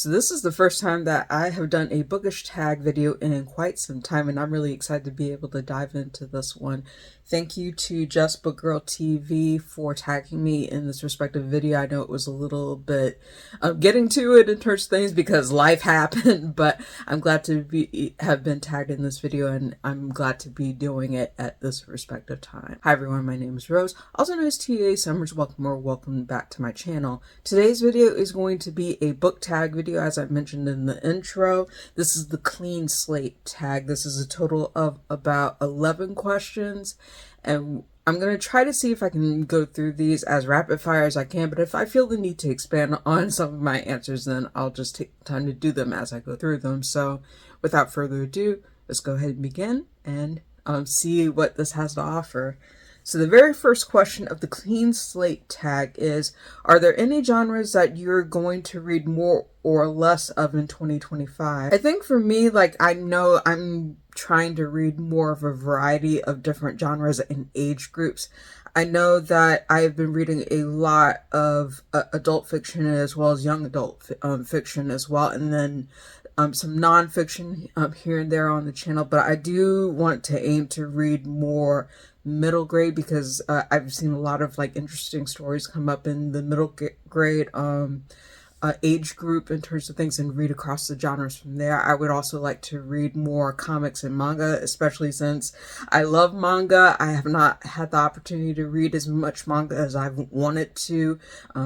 So this is the first time that I have done a bookish tag video in quite some time, and I'm really excited to be able to dive into this one. Thank you to Just Book Girl TV for tagging me in this respective video. I know it was a little bit getting to it in terms of things because life happened, but I'm glad to have been tagged in this video, and I'm glad to be doing it at this respective time. Hi everyone, my name is Rose, also known as TA Summers. Welcome or welcome back to my channel. Today's video is going to be a book tag video, as I mentioned in the intro. This is the clean slate tag. This is a total of about 11 questions, and I'm going to try to see if I can go through these as rapid fire as I can, but if I feel the need to expand on some of my answers, then I'll just take time to do them as I go through them. So without further ado, let's go ahead and begin and see what this has to offer. So the very first question of the clean slate tag is, are there any genres that you're going to read more or less of in 2025? I think for me, I know I'm trying to read more of a variety of different genres and age groups. I know that I've been reading a lot of adult fiction as well as young adult fiction as well, and then some nonfiction here and there on the channel, but I do want to aim to read more middle grade because I've seen a lot of interesting stories come up in the middle grade age group in terms of things, and read across the genres from there. I would also like to read more comics and manga, especially since I love manga. I have not had the opportunity to read as much manga as I've wanted to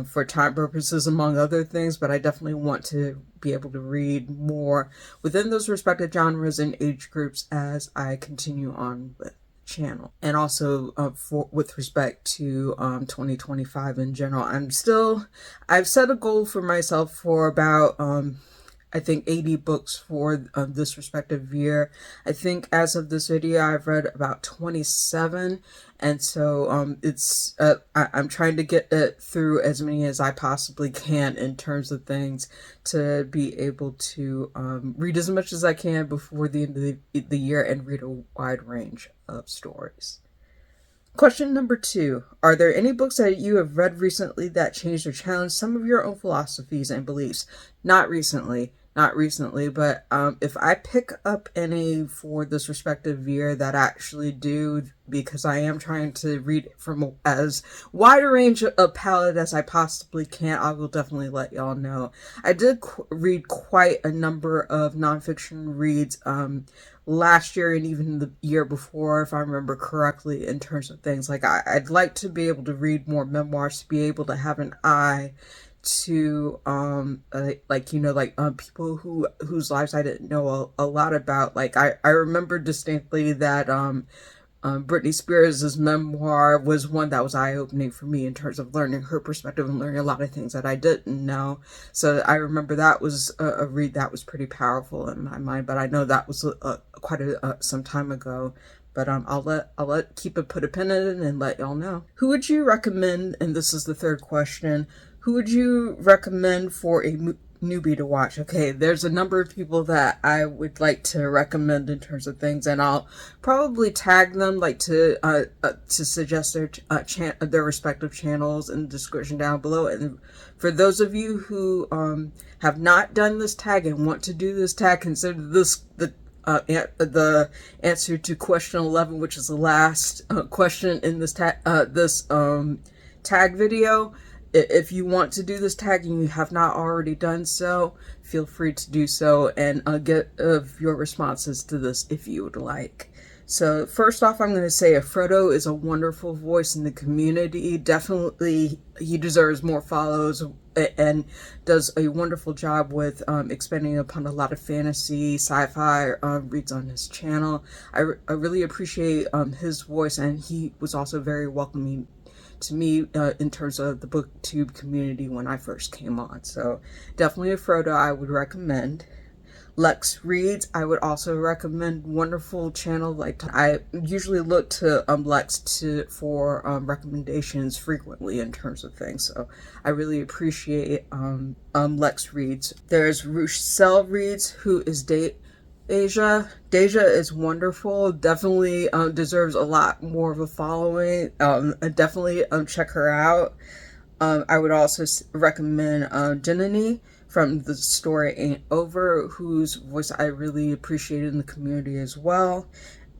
for time purposes, among other things, but I definitely want to be able to read more within those respective genres and age groups as I continue on with channel. And also with respect to 2025 in general, I've set a goal for myself for about I think 80 books for this respective year. I think as of this video I've read about 27, and so I'm trying to get it through as many as I possibly can in terms of things to be able to read as much as I can before the end of the year and read a wide range of stories. Question number 2. Are there any books that you have read recently that changed or challenged some of your own philosophies and beliefs? Not recently, but if I pick up any for this respective year that actually do, because I am trying to read from as wide a range of palette as I possibly can, I will definitely let y'all know. I did read quite a number of nonfiction reads last year and even the year before, if I remember correctly, in terms of things. I'd like to be able to read more memoirs, to be able to have an eye to people whose lives I didn't know a lot about. I remember distinctly that Britney Spears' memoir was one that was eye-opening for me in terms of learning her perspective and learning a lot of things that I didn't know. So I remember that was a read that was pretty powerful in my mind, but I know that was quite some time ago. But I'll let keep it, put a pin in it, and let y'all know. Who would you recommend, and this is the third question, who would you recommend for a newbie to watch? Okay, there's a number of people that I would like to recommend in terms of things, and I'll probably tag them to suggest their respective channels in the description down below. And for those of you who have not done this tag and want to do this tag, consider this the answer to question 11, which is the last question in this tag video. If you want to do this tag and you have not already done so, feel free to do so, and get your responses to this if you would like. So first off, I'm going to say Frodo is a wonderful voice in the community. Definitely, he deserves more follows and does a wonderful job with expanding upon a lot of fantasy, sci-fi reads on his channel. I really appreciate his voice, and he was also very welcoming to me in terms of the booktube community when I first came on. So definitely a Frodo I would recommend. Lex Reads, I would also recommend. Wonderful channel. I usually look to Lex for recommendations frequently in terms of things, so I really appreciate Lex Reads. There's Rochelle Reads, who is Deja is wonderful. Definitely deserves a lot more of a following. Definitely check her out. I would also recommend Denny from The Story Ain't Over, whose voice I really appreciated in the community as well.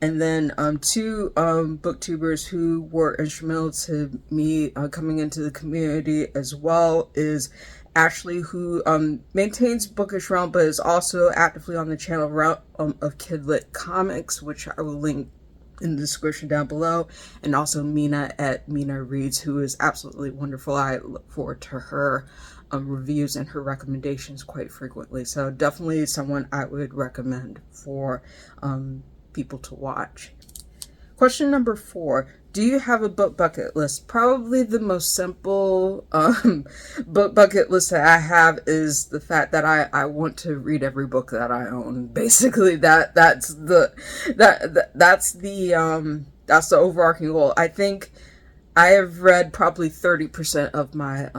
And then two booktubers who were instrumental to me coming into the community as well is Ashley, who maintains Bookish Realm, but is also actively on the channel of Kidlit Comics, which I will link in the description down below, and also Mina at Mina Reads, who is absolutely wonderful. I look forward to her reviews and her recommendations quite frequently. So definitely someone I would recommend for people to watch. Question number 4. Do you have a book bucket list? Probably the most simple book bucket list that I have is the fact that I want to read every book that I own. Basically, that's the overarching goal. I think I have read probably 30% of my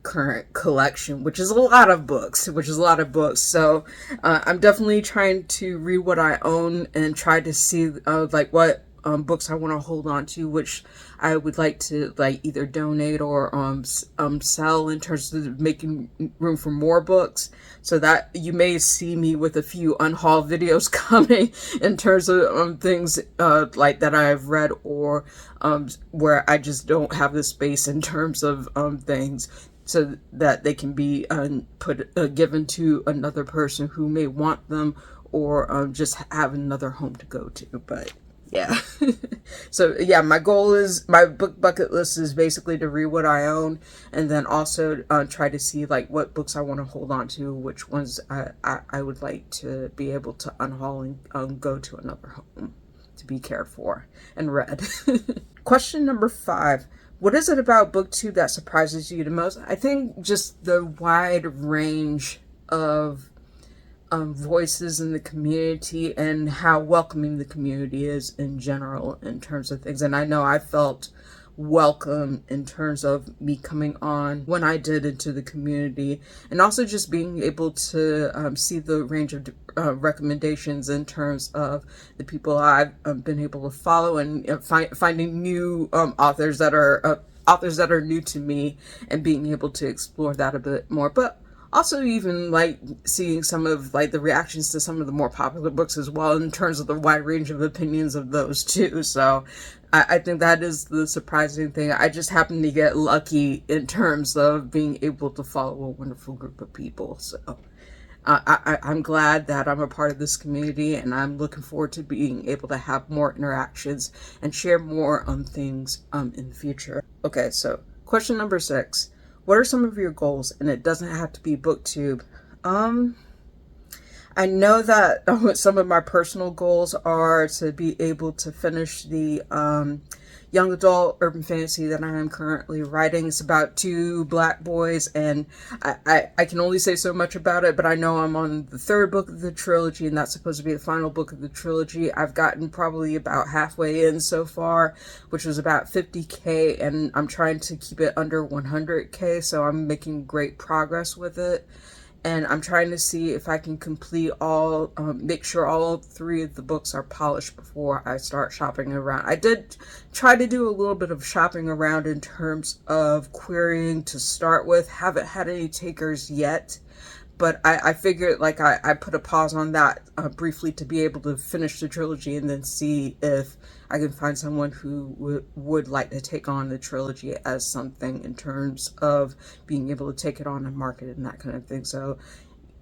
current collection, which is a lot of books. So I'm definitely trying to read what I own and try to see like what books I want to hold on to, which I would like to like either donate or sell in terms of making room for more books. So that you may see me with a few unhaul videos coming in terms of things like that I've read or where I just don't have the space in terms of things, so that they can be given to another person who may want them, or just have another home to go to. But yeah. So yeah, my book bucket list is basically to read what I own, and then also try to see like what books I want to hold on to, which ones I would like to be able to unhaul and go to another home to be cared for and read. Question number 5. What is it about BookTube that surprises you the most? I think just the wide range of voices in the community and how welcoming the community is in general in terms of things. And I know I felt welcome in terms of me coming on when I did into the community, and also just being able to see the range of recommendations in terms of the people I've been able to follow, and finding new authors that are new to me, and being able to explore that a bit more. But also even like seeing some of like the reactions to some of the more popular books as well, in terms of the wide range of opinions of those too. So I think that is the surprising thing. I just happen to get lucky in terms of being able to follow a wonderful group of people. So I'm glad that I'm a part of this community, and I'm looking forward to being able to have more interactions and share more things in the future. Okay, so question number 6. What are some of your goals? And it doesn't have to be BookTube. I know that some of my personal goals are to be able to finish the young adult urban fantasy that I am currently writing. It's about 2 black boys, and I can only say so much about it, but I know I'm on the 3rd book of the trilogy, and that's supposed to be the final book of the trilogy. I've gotten probably about halfway in so far, which was about 50k, and I'm trying to keep it under 100k, so I'm making great progress with it. And I'm trying to see if I can complete make sure all 3 of the books are polished before I start shopping around. I did try to do a little bit of shopping around in terms of querying to start with. Haven't had any takers yet, but I figured like I put a pause on that briefly to be able to finish the trilogy and then see if I can find someone who would like to take on the trilogy as something in terms of being able to take it on and market it and that kind of thing. So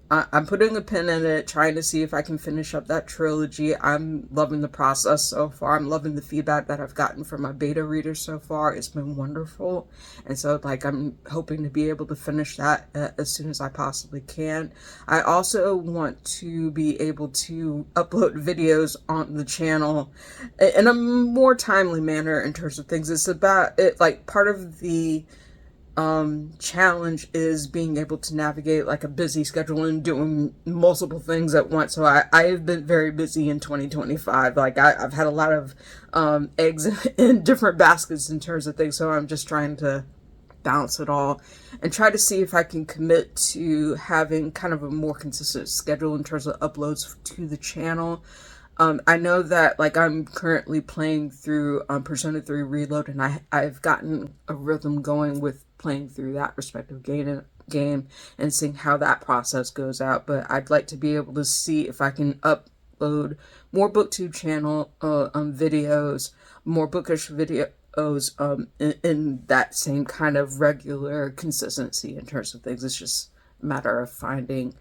I'm putting a pin in it, trying to see if I can finish up that trilogy. I'm loving the process so far. I'm loving the feedback that I've gotten from my beta readers so far. It's been wonderful. And so like I'm hoping to be able to finish that as soon as I possibly can. I also want to be able to upload videos on the channel in a more timely manner in terms of things. It's about it, like part of the challenge is being able to navigate like a busy schedule and doing multiple things at once. So I have been very busy in 2025. Like I've had a lot of eggs in different baskets in terms of things. So I'm just trying to balance it all and try to see if I can commit to having kind of a more consistent schedule in terms of uploads to the channel. I know that like I'm currently playing through Persona 3 Reload, and I've gotten a rhythm going with playing through that respective game, game and seeing how that process goes out. But I'd like to be able to see if I can upload more booktube channel videos, more bookish videos in that same kind of regular consistency in terms of things. It's just a matter of finding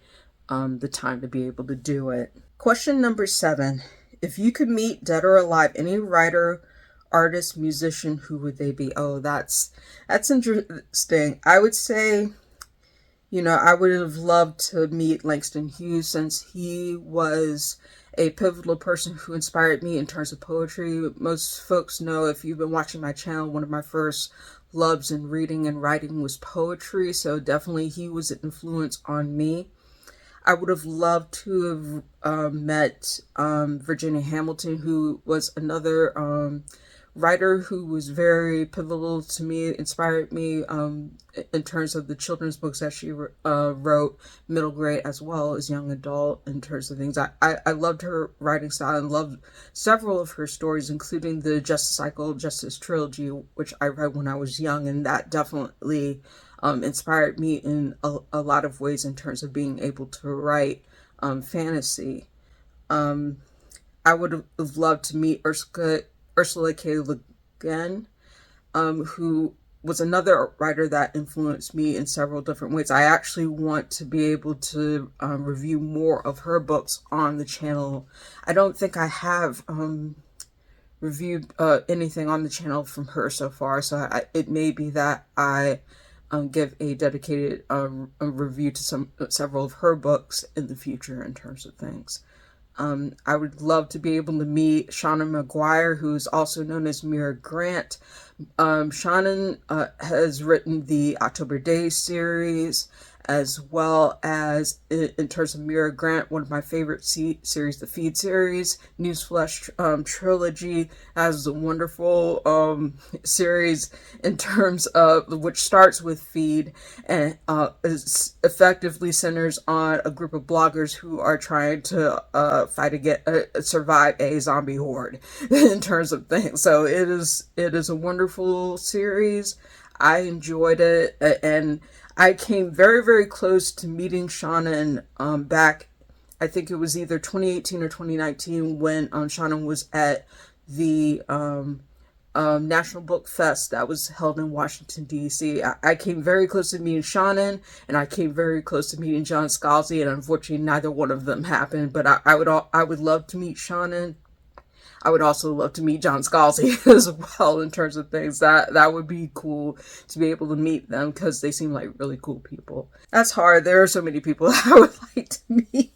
the time to be able to do it. Question number 7. If you could meet, dead or alive, any writer, artist, musician, who would they be? Oh, that's interesting. I would say, I would have loved to meet Langston Hughes, since he was a pivotal person who inspired me in terms of poetry. Most folks know, if you've been watching my channel, one of my first loves in reading and writing was poetry, so definitely he was an influence on me. I would have loved to have met Virginia Hamilton, who was another writer who was very pivotal to me, inspired me in terms of the children's books that she wrote, middle grade as well as young adult, in terms of things. I loved her writing style and loved several of her stories, including the Justice Cycle, Justice Trilogy, which I read when I was young, and that definitely inspired me in a lot of ways in terms of being able to write fantasy. I would have loved to meet Ursula K. Le Guin, who was another writer that influenced me in several different ways. I actually want to be able to review more of her books on the channel. I don't think I have reviewed anything on the channel from her so far, so it may be that I give a dedicated a review to several of her books in the future in terms of things. I would love to be able to meet Shannon Maguire, who's also known as Mira Grant. Shannon has written the October Days series, as well as, in terms of Mira Grant, one of my favorite series, the Feed series, Newsflesh trilogy, has a wonderful series in terms of, which starts with Feed and is effectively centers on a group of bloggers who are trying to survive a zombie horde in terms of things. So it is a wonderful series. I enjoyed it, and I came very, very close to meeting Shannon back, I think it was either 2018 or 2019, when Shannon was at the National Book Fest that was held in Washington, D.C. I came very close to meeting Shannon, and I came very close to meeting John Scalzi, and unfortunately neither one of them happened, but I would love to meet Shannon. I would also love to meet John Scalzi as well, in terms of things. That would be cool to be able to meet them, because they seem like really cool people. That's hard. There are so many people I would like to meet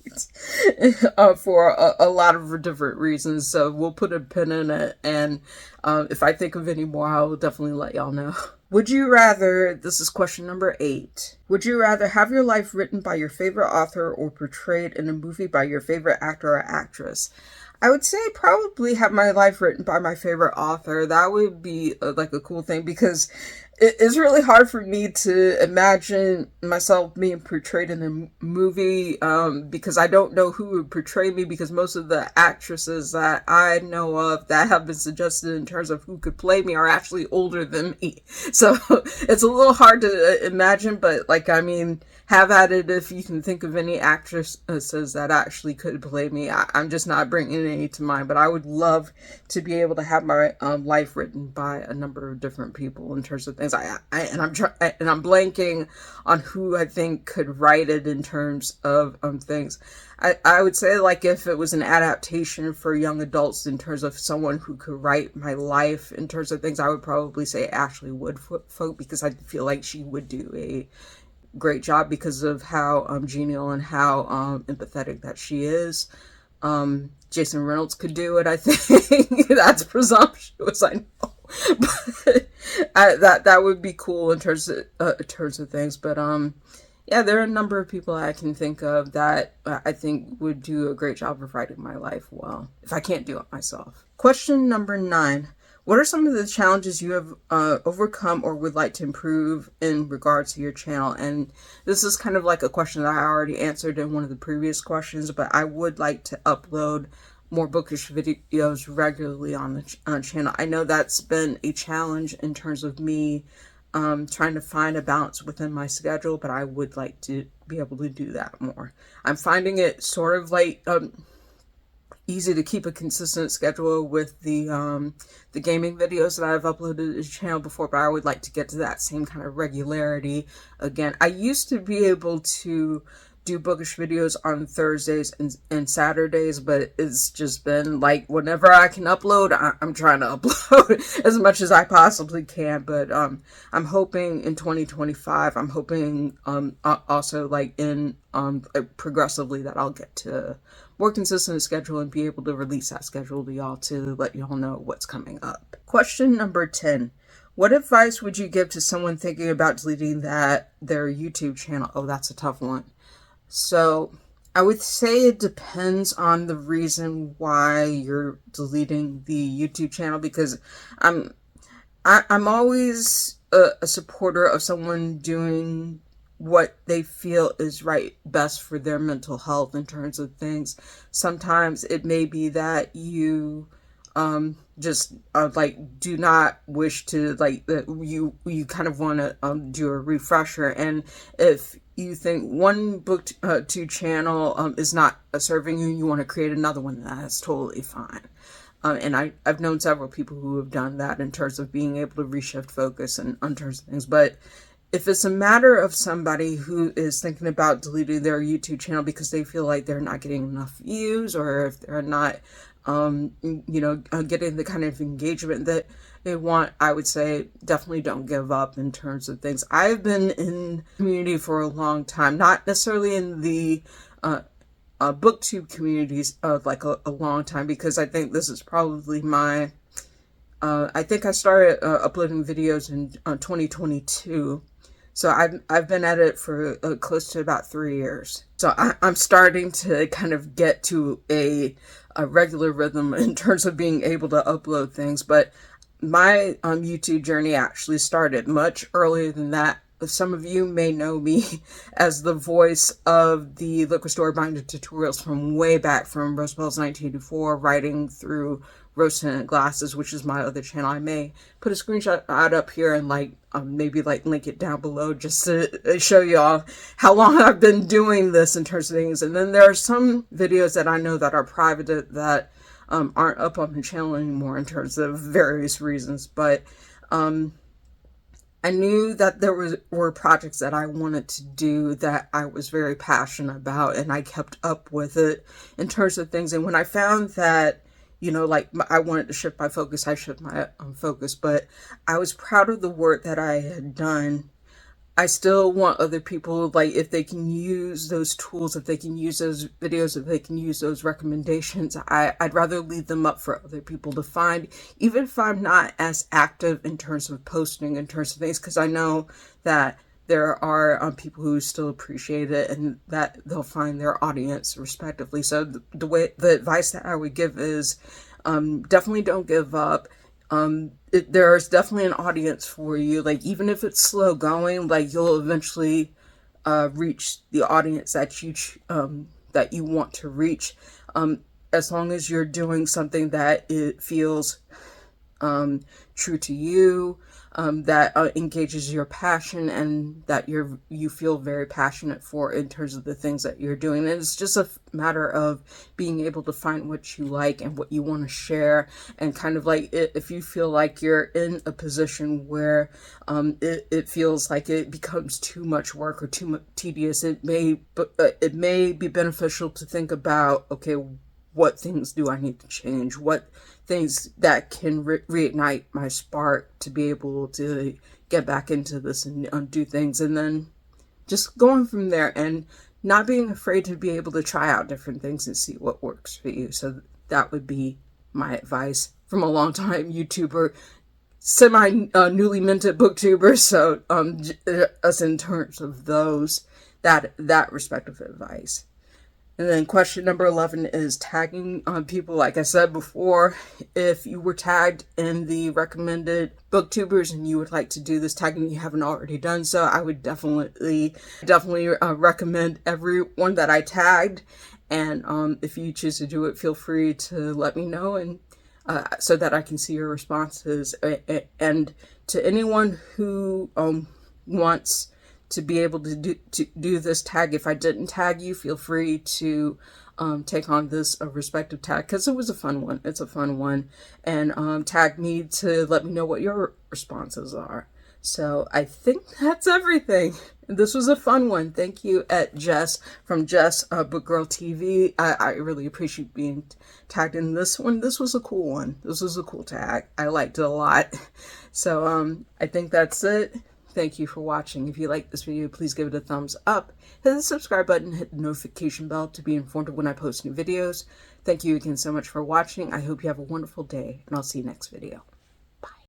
for a lot of different reasons. So we'll put a pin in it, and if I think of any more, I will definitely let y'all know. Would you rather, this is question number 8, would you rather have your life written by your favorite author or portrayed in a movie by your favorite actor or actress? I would say probably have my life written by my favorite author. That would be like a cool thing, because it's really hard for me to imagine myself being portrayed in a movie, because I don't know who would portray me, because most of the actresses that I know of that have been suggested in terms of who could play me are actually older than me. So it's a little hard to imagine, but have at it if you can think of any actresses that actually could play me. I'm just not bringing any to mind, but I would love to be able to have my life written by a number of different people in terms of things. I'm blanking on who I think could write it in terms of things. I would say, like, if it was an adaptation for young adults in terms of someone who could write my life in terms of things, I would probably say Ashley Woodfolk, because I feel like she would do a great job because of how genial and how empathetic that she is. Jason Reynolds could do it, I think. That's presumptuous, I know. But that would be cool in terms of things. But yeah, there are a number of people I can think of that I think would do a great job of writing my life well, if I can't do it myself. Question number 9. What are some of the challenges you have overcome or would like to improve in regards to your channel? And this is kind of like a question that I already answered in one of the previous questions, but I would like to upload more bookish videos regularly on the channel. I know that's been a challenge in terms of me trying to find a balance within my schedule, but I would like to be able to do that more. I'm finding it sort of like easy to keep a consistent schedule with the gaming videos that I've uploaded to the channel before, but I would like to get to that same kind of regularity again. I used to be able to do bookish videos on Thursdays and Saturdays, but it's just been like whenever I can upload, I'm trying to upload as much as I possibly can. But I'm hoping in 2025, I'm hoping also like in progressively that I'll get to more consistent schedule and be able to release that schedule to y'all to let y'all know what's coming up. Question number 10. What advice would you give to someone thinking about deleting their YouTube channel? Oh, that's a tough one. So I would say it depends on the reason why you're deleting the YouTube channel, because I'm always a supporter of someone doing what they feel is best for their mental health in terms of things. Sometimes it may be that you just do not wish to you kind of want to do a refresher, and if you think one booktube channel is not serving you, you want to create another one, that's totally fine. And I've known several people who have done that in terms of being able to reshift focus and on terms of things. But if it's a matter of somebody who is thinking about deleting their YouTube channel because they feel like they're not getting enough views, or if they're not getting the kind of engagement that they want, I would say definitely don't give up in terms of things. I've been in community for a long time, not necessarily in the booktube communities of like a long time, because I think this is probably my I think I started uploading videos in 2022. So I've been at it for close to about 3 years. So I'm starting to kind of get to a regular rhythm in terms of being able to upload things. But my YouTube journey actually started much earlier than that. Some of you may know me as the voice of the liquor store binder tutorials from way back from Rosebell's 1984, writing through Rose-Tinted Glasses, which is my other channel. I may put a screenshot out up here and maybe link it down below just to show y'all how long I've been doing this in terms of things. And then there are some videos that I know that are private that aren't up on the channel anymore in terms of various reasons. But I knew that there were projects that I wanted to do that I was very passionate about, and I kept up with it in terms of things. And when I found that, I wanted to shift my focus, I shifted my focus, but I was proud of the work that I had done. I still want other people, if they can use those tools, if they can use those videos, if they can use those recommendations, I'd rather leave them up for other people to find, even if I'm not as active in terms of posting, in terms of things, because I know that there are people who still appreciate it and that they'll find their audience respectively. So the advice that I would give is definitely don't give up. There's definitely an audience for you. Even if it's slow going, you'll eventually reach the audience that you want to reach. As long as you're doing something that it feels true to you, that engages your passion, and that you feel very passionate for in terms of the things that you're doing. And it's just a matter of being able to find what you like and what you want to share, and kind of if you feel like you're in a position where it feels like it becomes too much work or too much tedious, it may be beneficial to think about, okay, what things do I need to change? What things that can reignite my spark to be able to get back into this and do things, and then just going from there and not being afraid to be able to try out different things and see what works for you. So that would be my advice from a long time YouTuber, semi newly minted booktuber. So us in terms of that respective advice. And then question number 11 is tagging people. Like I said before, if you were tagged in the recommended booktubers and you would like to do this tagging, you haven't already done so, I would definitely recommend everyone that I tagged. And if you choose to do it, feel free to let me know, and so that I can see your responses. And to anyone who wants to be able to do this tag, if I didn't tag you, feel free to take on this respective tag, because it was a fun one. It's a fun one. And tag me to let me know what your responses are. So I think that's everything. This was a fun one. Thank you at Jess from Jess Book Girl TV. I really appreciate being tagged in this one. This was a cool one. This was a cool tag. I liked it a lot. So I think that's it. Thank you for watching. If you like this video, please give it a thumbs up. Hit the subscribe button, hit the notification bell to be informed of when I post new videos. Thank you again so much for watching. I hope you have a wonderful day, and I'll see you next video.